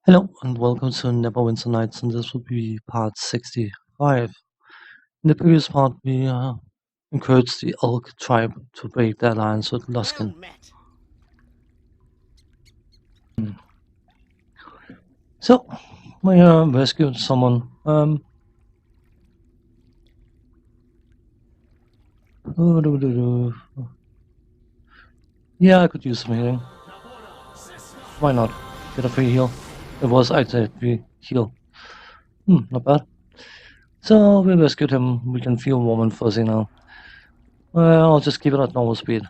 Hello and welcome to Neverwinter Nights, and this will be part 65. In the previous part, we encouraged the Elk tribe to break their alliance with Well Luskin. met. So, we rescued someone. Yeah, I could use some healing. Why not? Get a free heal. It was actually a free heal. Not bad. So, we rescued him. We can feel warm and fuzzy now. I'll just keep it at normal speed.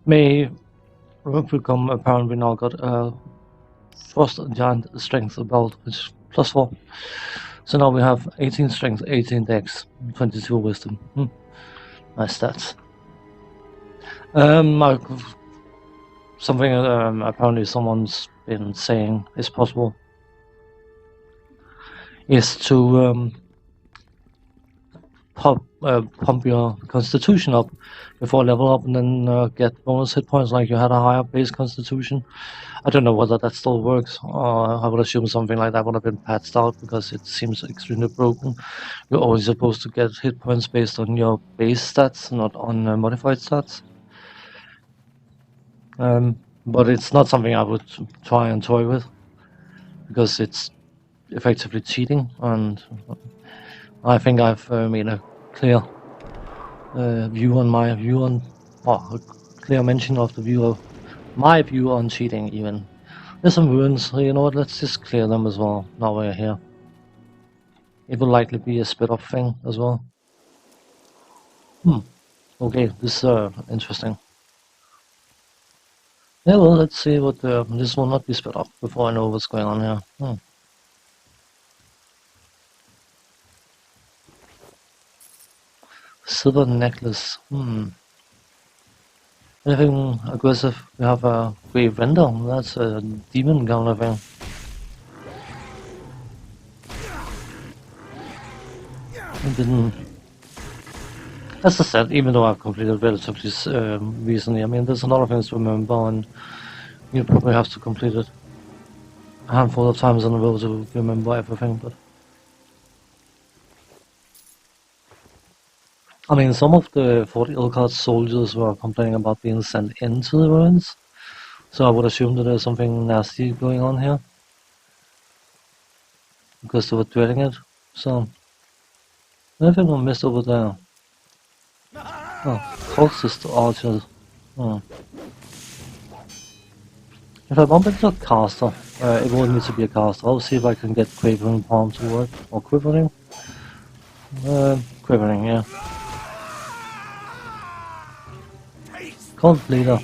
May become apparent we now got Frost Giant Strength belt, which is plus 4. So now we have 18 Strength, 18 Dex, 22 Wisdom. Nice stats. Something apparently someone's been saying is possible is to pump your Constitution up before level up, and then get bonus hit points like you had a higher base Constitution. I don't know whether that still works. I would assume something like that would have been patched out because it seems extremely broken. You're always supposed to get hit points based on your base stats, not on modified stats. But it's not something I would try and toy with because it's effectively cheating, and I think I've made a clear a clear mention of the view of my view on cheating. Even there's some ruins. So you know what? Let's just clear them as well. Now we're here. It will likely be a split up thing as well. Okay, this is interesting. Yeah, well, let's see what this will not be split up before I know what's going on here. Silver necklace. Anything aggressive? We have a grave render. That's a demon kind of thing. It didn't. As I said, even though I've completed relatively recently, I mean, there's a lot of things to remember, and you probably have to complete it a handful of times in a row to remember everything. But I mean, some of the Fort Ilkart soldiers were complaining about being sent into the ruins, so I would assume that there's something nasty going on here because they were dwelling it. So, anything I missed over there? Oh, closest archers. Hmm. If I bump into a caster, it will need to be a caster. I'll see if I can get Quivering Palm to work. Or Quivering? Quivering, yeah. Cold Bleeder.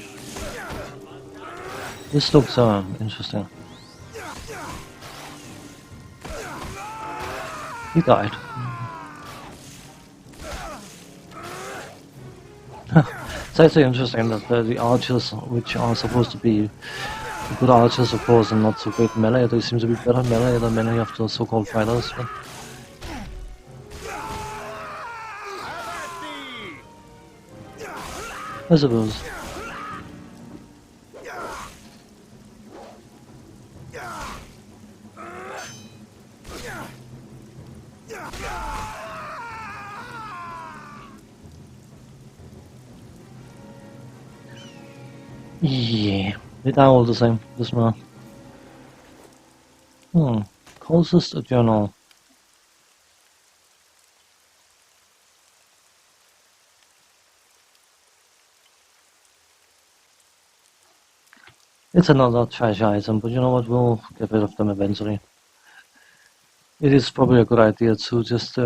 This looks interesting. He died. It's actually interesting that the archers, which are supposed to be good archers, of course, and not so great melee, they seem to be better melee than many of the so-called fighters. But I suppose. Yeah, they die all the same, this man. Closest journal. It's another trash item, but you know what, we'll get rid of them eventually. It is probably a good idea to just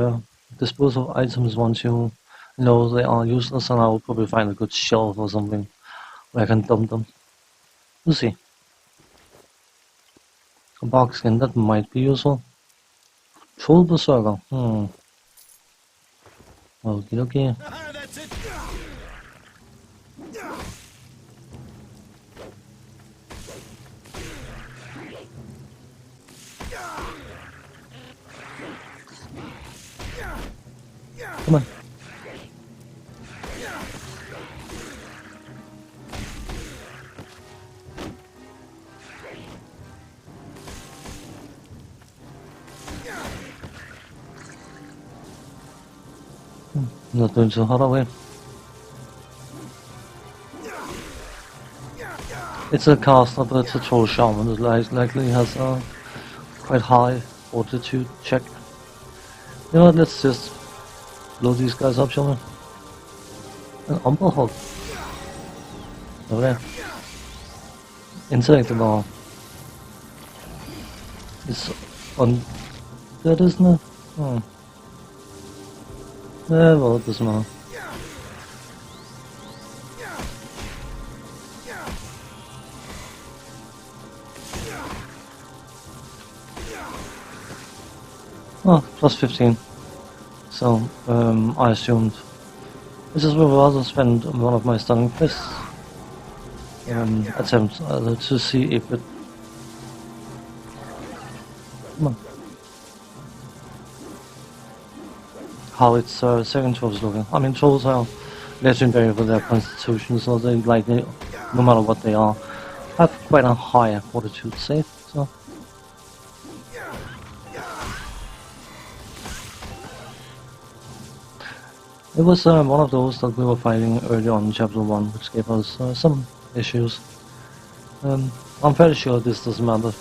dispose of items once you know they are useless, and I will probably find a good shelf or something where I can dump them. We'll see. A bark skin, that might be useful. Troll Berserker. Okie dokie. That's it. Come on. Not doing so hard away. It's a caster, but it's a troll shaman that likely has a quite high fortitude check. You know what, let's just blow these guys up, shall we? An umber hog. Over there. Intellect law. It's undead, isn't it? Oh. Yeah, well, it doesn't matter. Oh, plus 15. So, I assumed this is where I'll spend one of my stunning fists. Attempt to see if it. Come on. How its second troll is looking. I mean, trolls are legendary for their constitution, so they likely, no matter what they are, have quite a high fortitude save. So. It was one of those that we were fighting early on in chapter 1, which gave us some issues. I'm fairly sure this doesn't matter.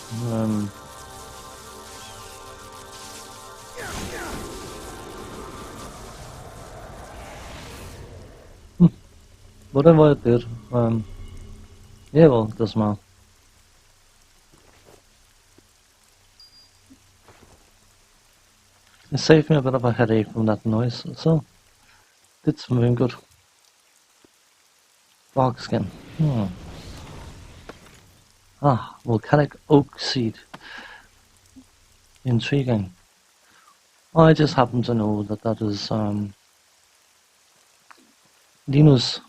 Whatever it did, yeah, well, it doesn't matter. It saved me a bit of a headache from that noise, so did something good. Bark skin. Ah, volcanic oak seed. Intriguing. I just happen to know that that is Dino's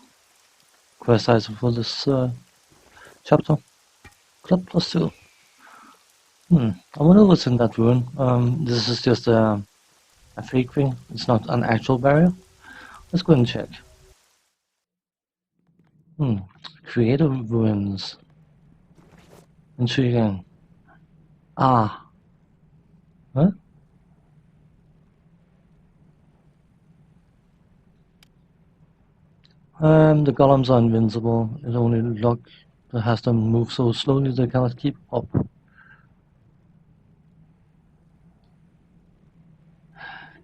quest item for this chapter. Club +2. I wonder what's in that ruin. This is just a fake thing. It's not an actual barrier. Let's go and check. Creative ruins. Intriguing. Ah. Huh? The golems are invincible. It only luck that has them move so slowly they cannot keep up.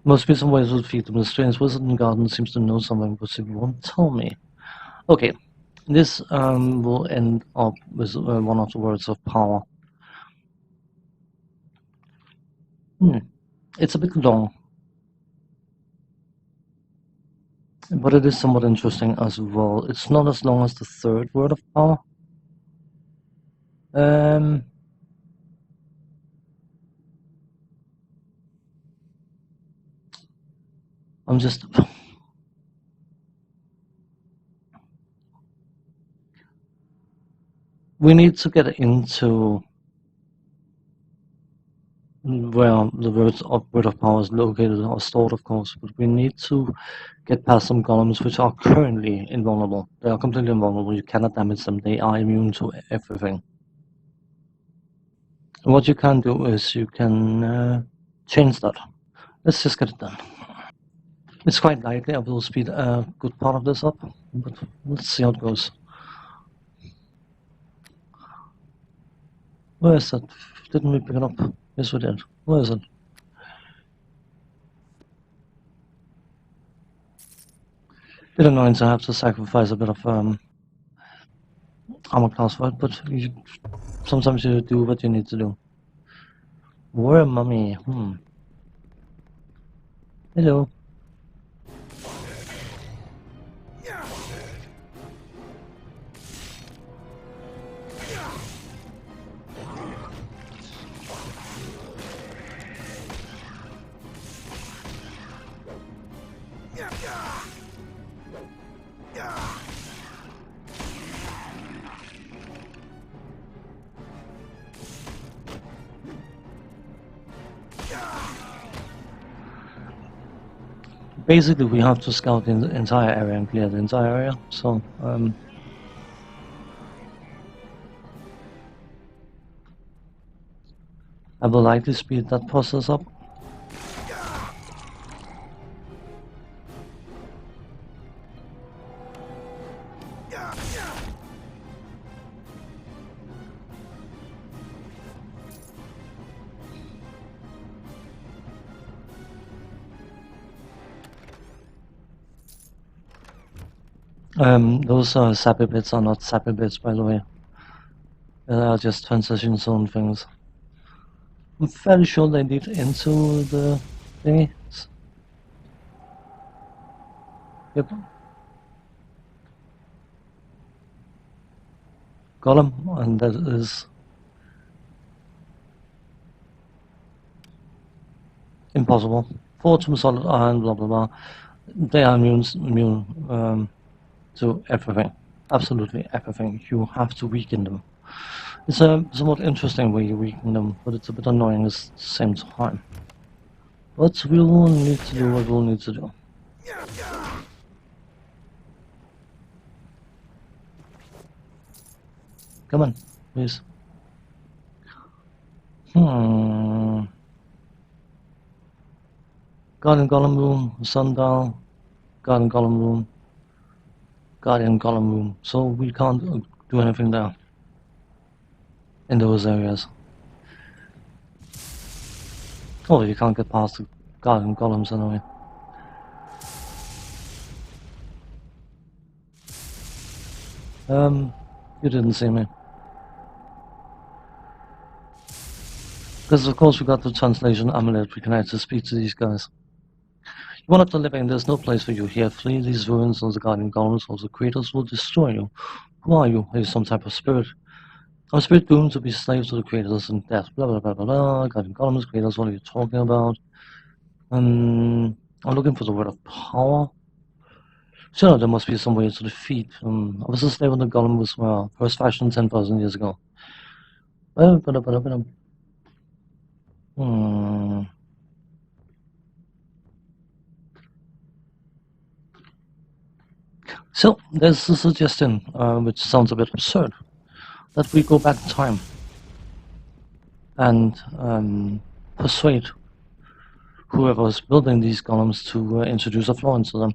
Must be some ways to defeat them. The strange wizard in the garden seems to know something, but he won't tell me. Okay, this will end up with one of the words of power. It's a bit long, but it is somewhat interesting as well. It's not as long as the third word of power. I'm just... We need to get into where the word of power is located or stored, of course, but we need to get past some golems which are currently invulnerable. They are completely invulnerable. You cannot damage them. They are immune to everything. And what you can do is you can change that. Let's just get it done. It's quite likely I will speed a good part of this up, but let's see how it goes. Where is that? Didn't we pick it up? Yes, we did. Where is it? Bit annoying to have to sacrifice a bit of armor class for it, but sometimes you do what you need to do. Where, mummy? Hello. Basically, we have to scout the entire area and clear the entire area, so I will likely speed that process up. Those sappy bits are not sappy bits, by the way. They are just transition zone things. I'm fairly sure they lead into the thingy. Yep. Golem, and that is impossible. Fortune, solid iron, blah blah blah. They are immune to everything. Absolutely everything. You have to weaken them. It's a somewhat interesting way you weaken them, but it's a bit annoying at the same time. But we will need to do what we'll need to do. Come on, please. Guardian Golem Room, Sundial, Guardian Golem Room, Guardian Golem Room. So we can't do anything there. In those areas. Oh, you can't get past the Guardian Golems anyway. You didn't see me. Because of course we got the translation amulet, we can actually speak to these guys. One of the living, there's no place for you here. Flee these ruins, or the Guardian Golems, or the creators will destroy you. Who are you? Are you some type of spirit? I'm a spirit doomed to be slaves to the creators and death. Blah blah blah blah blah. Guardian Golems, creators, what are you talking about? I'm looking for the word of power. Sure, there must be some way to defeat. I was a slave when the Golem was first fashioned 10,000 years ago. So, there's a suggestion, which sounds a bit absurd, that we go back in time and persuade whoever is building these golems to introduce a flaw into them.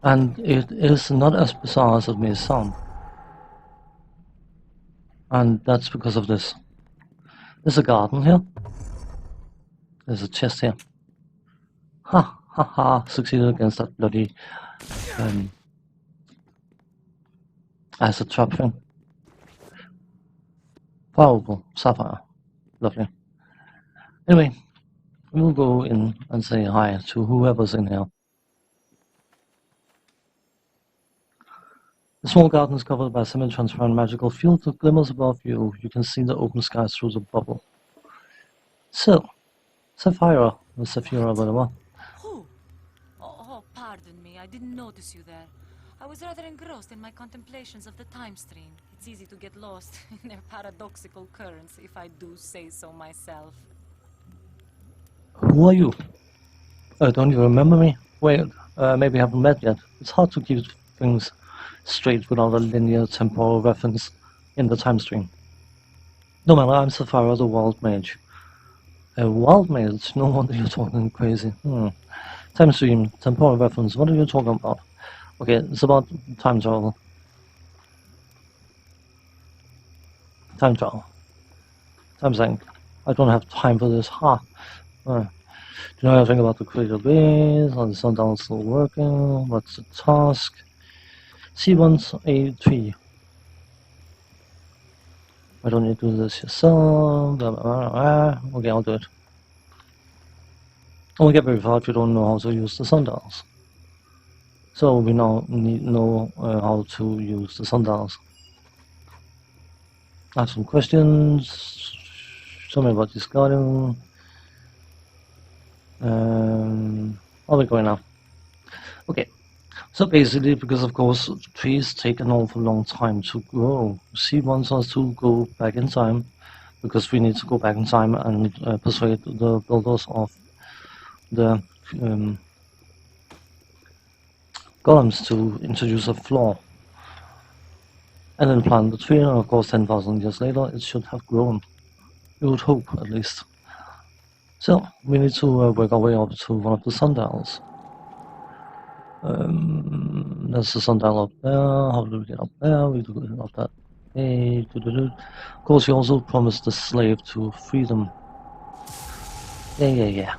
And it is not as bizarre as it may sound. And that's because of this. There's a garden here. There's a chest here. Ha ha ha, succeeded against that bloody acid trap thing. Powerful sapphire. Lovely. Anyway, we'll go in and say hi to whoever's in here. The small garden is covered by a semi-transparent magical field that glimmers above you. You can see the open skies through the bubble. So, Sapphira, or Sapphira, whatever. Who? Oh, pardon me. I didn't notice you there. I was rather engrossed in my contemplations of the time stream. It's easy to get lost in their paradoxical currents, if I do say so myself. Who are you? Don't you remember me? Wait, maybe haven't met yet. It's hard to keep things straight without a linear temporal reference in the time stream. No matter, I'm Sapphira the Wild Mage. A wild mage? No wonder you're talking crazy. Time stream, temporal reference, what are you talking about? Okay, it's about time travel. Time travel. Time sync. I don't have time for this. Ha! Do you know anything about the creator base? Are the sundials still working? What's the task? C1A3. Why don't you do this yourself? Blah, blah, blah, blah. Okay, I'll do it. Don't get very far if you don't know how to use the sundials. So we now know how to use the sundials. I have some questions. Tell me about this garden. How are we going now? Okay. So basically, because of course trees take an awful long time to grow, she wants us to go back in time, because we need to go back in time and persuade the builders of the golems to introduce a flaw. And then plant the tree, and of course 10,000 years later it should have grown. We would hope, at least. So, we need to work our way up to one of the sundials. There's the sundial up there. How do we get up there? We do it up that. Hey, of course, we also promised the slave to freedom. Yeah.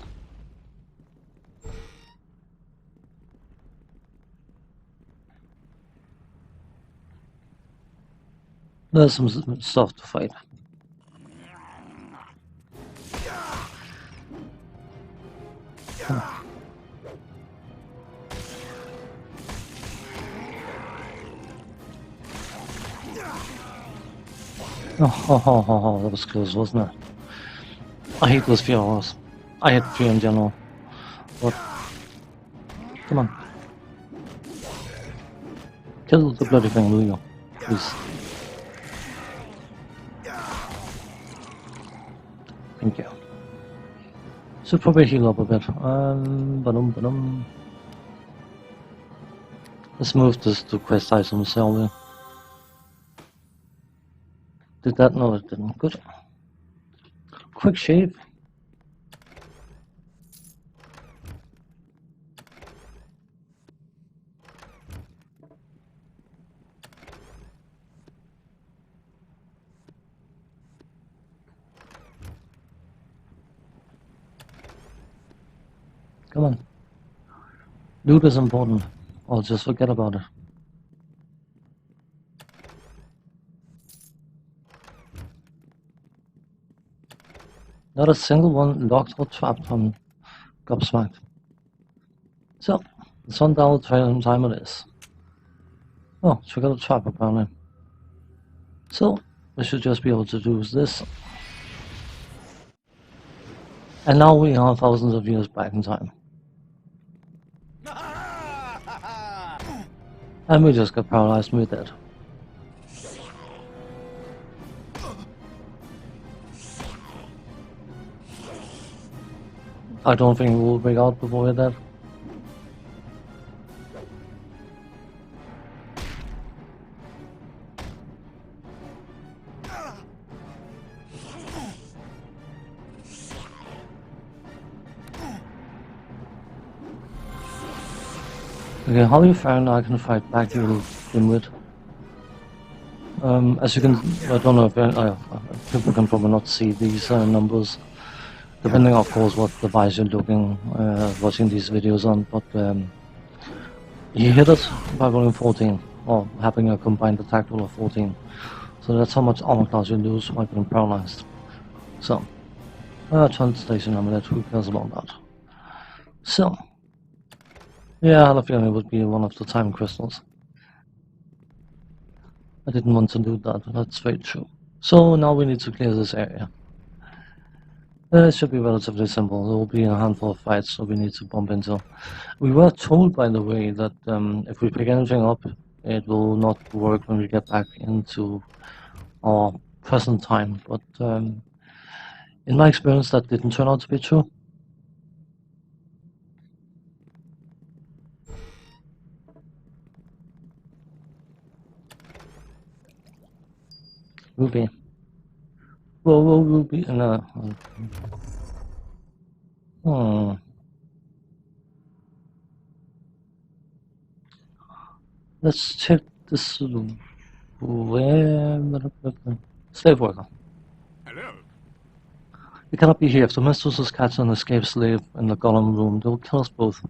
There's some stuff to fight. Oh, that was close, wasn't it? I hate those fears. I hate fear in general. But, come on. Kill the bloody thing, will you? Please. Thank you. Should probably heal up a bit. Let's move this to quest items, shall we? Did that? No, it didn't. Good. Quick shave. Come on. Loot is important. Or just forget about it. Not a single one locked or trapped on gobsmacked. So, the sundial time it is. Oh, trigger the trap apparently. So, we should just be able to do this. And now we are thousands of years back in time. And we just got paralyzed and we're dead. I don't think we'll break out before we're dead. Okay, how you found I can fight back you to begin with. As you can, I don't know if people can probably not see these numbers, depending of course what device you're watching these videos on, but he hit it by rolling 14, or having a combined attack roll of 14. So that's how much armor class you lose by being paralyzed. So, translation amulet, who cares about that? So, yeah, I had a feeling it would be one of the time crystals. I didn't want to do that, that's very true. So now we need to clear this area. It should be relatively simple. There will be a handful of fights that we need to bump into. We were told, by the way, that if we pick anything up, it will not work when we get back into our present time. But in my experience, that didn't turn out to be true. Ruby. Whoa, Ruby. No. Let's check this. Where? Slave worker. Hello. We cannot be here. If the mistresses catch an escaped slave in the golem room, they will kill us both.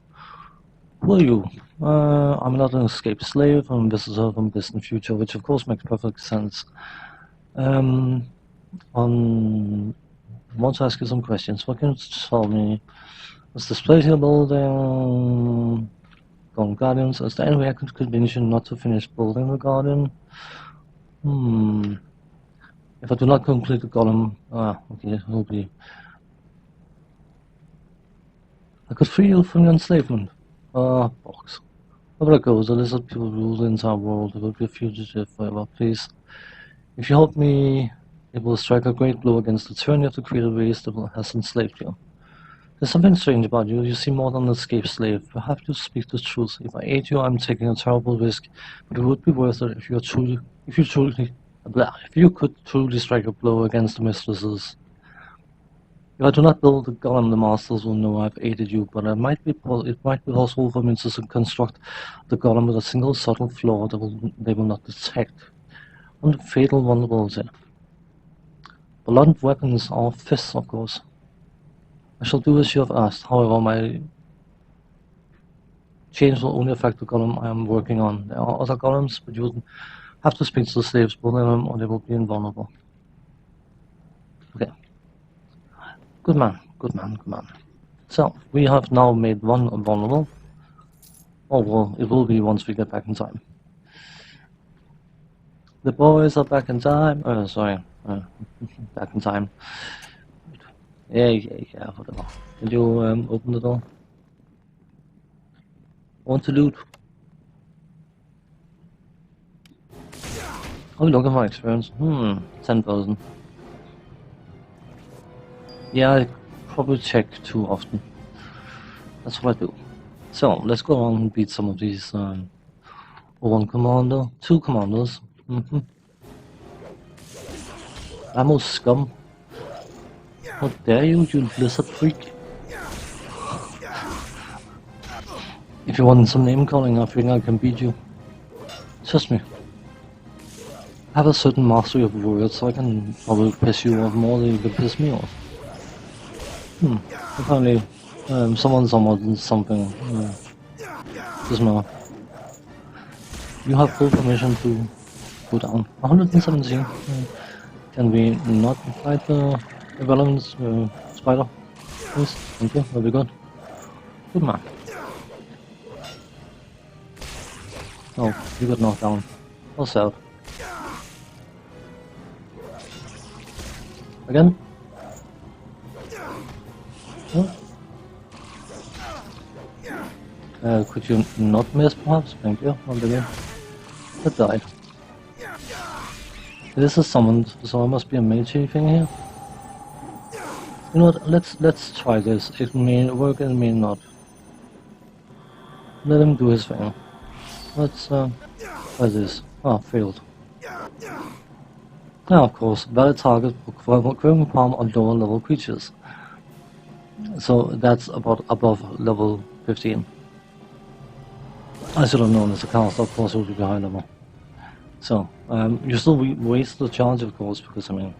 Who are you? I'm not an escaped slave. I'm a visitor from distant future, which of course makes perfect sense. I want to ask you some questions. What can you tell me? What's this place here building? Golem Guardians. Is there any way I could convince you not to finish building the Guardian? If I do not complete the Golem... okay, it will be... I could free you from your enslavement. Box. Wherever it goes, the lizard people rule the entire world. It will be a fugitive forever. Please, if you help me, it will strike a great blow against the tyranny of the created race that has enslaved you. There's something strange about you. You seem more than an escaped slave. Perhaps you speak the truth. If I aid you, I'm taking a terrible risk, but it would be worth it if you could truly strike a blow against the mistresses. If I do not build the golem, the masters will know I've aided you, but it might be possible for me to construct the golem with a single subtle flaw that they will not detect. One fatal vulnerability. Blunt weapons are fists, of course. I shall do as you have asked. However, my change will only affect the golem I am working on. There are other golems, but you will have to speak to the slaves, both of them, or they will be invulnerable. Okay. Good man, good man, good man. So, we have now made one vulnerable. Oh well, it will be once we get back in time. The boys are back in time. Sorry. Back in time. Yeah, whatever. Can you open the door? I want to loot. Oh, looking for experience. 10,000. Yeah, I probably check too often. That's what I do. So, let's go on and beat some of these. One commander, two commanders. Ammo scum. How dare you, you lizard freak. If you want some name calling, I think I can beat you. Trust me. I have a certain mastery of words, so I can probably piss you off more than you can piss me off. Apparently, someone summoned something. Doesn't matter. You have full permission to go down. 117. Can we not fight the relevant spider? Please, thank you, that'll be good. Good man. Oh, you got knocked down. All sad. Again? Huh? Could you not miss perhaps? Thank you, once again. That died. This is summoned, so it must be a melee thing here. You know what, let's try this. It may work, it may not. Let him do his thing. Let's try this. Ah, failed. Now, of course, valid target for Quivering Palm on lower level creatures. So that's about above level 15. I should have known as a caster, of course it would be high level. So, you still waste the charge, of course, because I mean,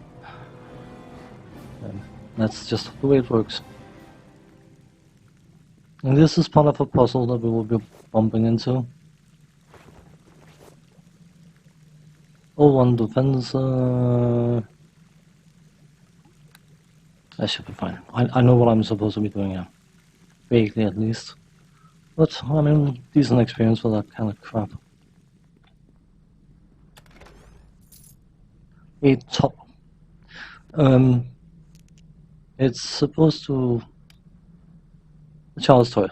that's just the way it works. And this is part of a puzzle that we will be bumping into. Oh, one defense. That should be fine. I know what I'm supposed to be doing here. Vaguely, at least. But, I mean, decent experience for that kind of crap. A top. It's supposed to... A child's toy.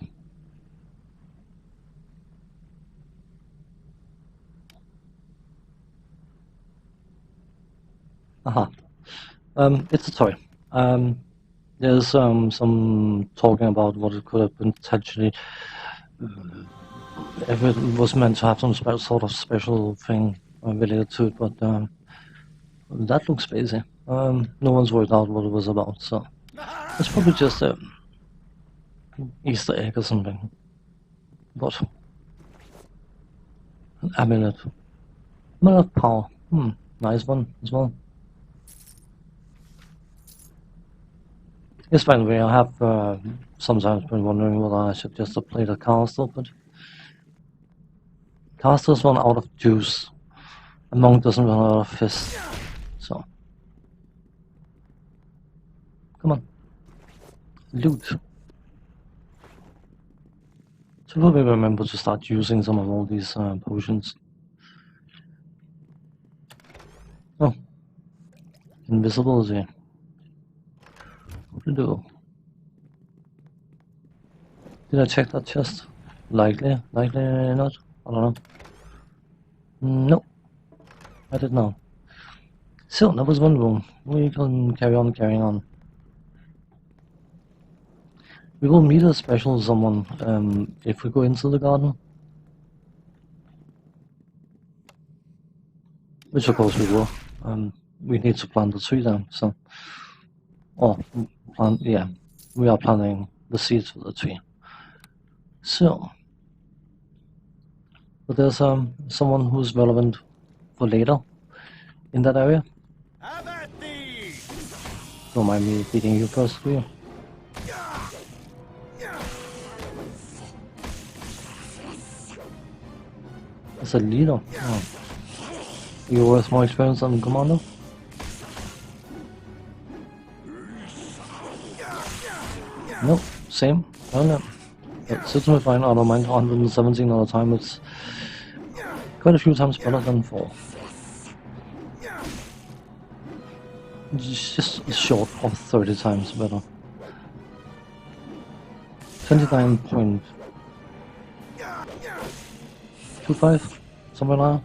Aha. It's a toy. There's some talking about what it could have been potentially... if it was meant to have some sort of special thing related to it, but that looks crazy. No one's worked out what it was about, so it's probably just a Easter egg or something. But an amulet, amulet of power. Nice one as well. Yes, by the way, I have sometimes been wondering whether I should just play the caster, but casters run out of juice. A monk doesn't run out of fist. So, come on, loot. So probably remember to start using some of all these potions. Oh, invisibility. What to do? Did I check that chest? Likely not. I don't know. No, I did not. So that was one room. We can carry on carrying on. We will meet a special someone if we go into the garden. Which of course we will. We need to plant the tree down, so... Oh, yeah, we are planting the seeds for the tree. So... But there's someone who's relevant for later in that area. Don't mind me beating you first, do you? It's a leader. Oh. Are you worth more experience than Commando? Nope, same. I don't know. It sits me fine. I don't mind 117 all the time. It's quite a few times better than 4. It's just short of 30 times better. 29.25, something like that.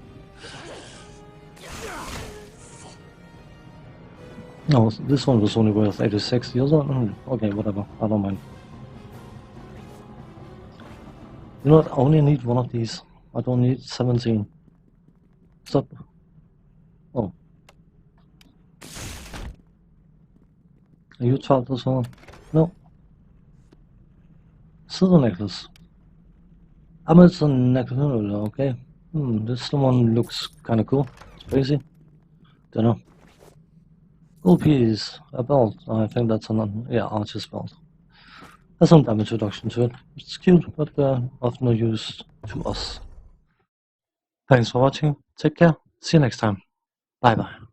No, this one was only worth 86. The other one, okay, whatever. I don't mind. You know what? I only need one of these. I don't need 17. Stop. Oh. Are you 12 as well? No. Silver necklace. Amazon necklace, okay. This one looks kinda cool. It's crazy. Dunno. Gold piece, a belt. I think that's an, yeah, archer's belt. Has some damage reduction to it. It's cute, but of no use to us. Thanks for watching. Take care. See you next time. Bye bye.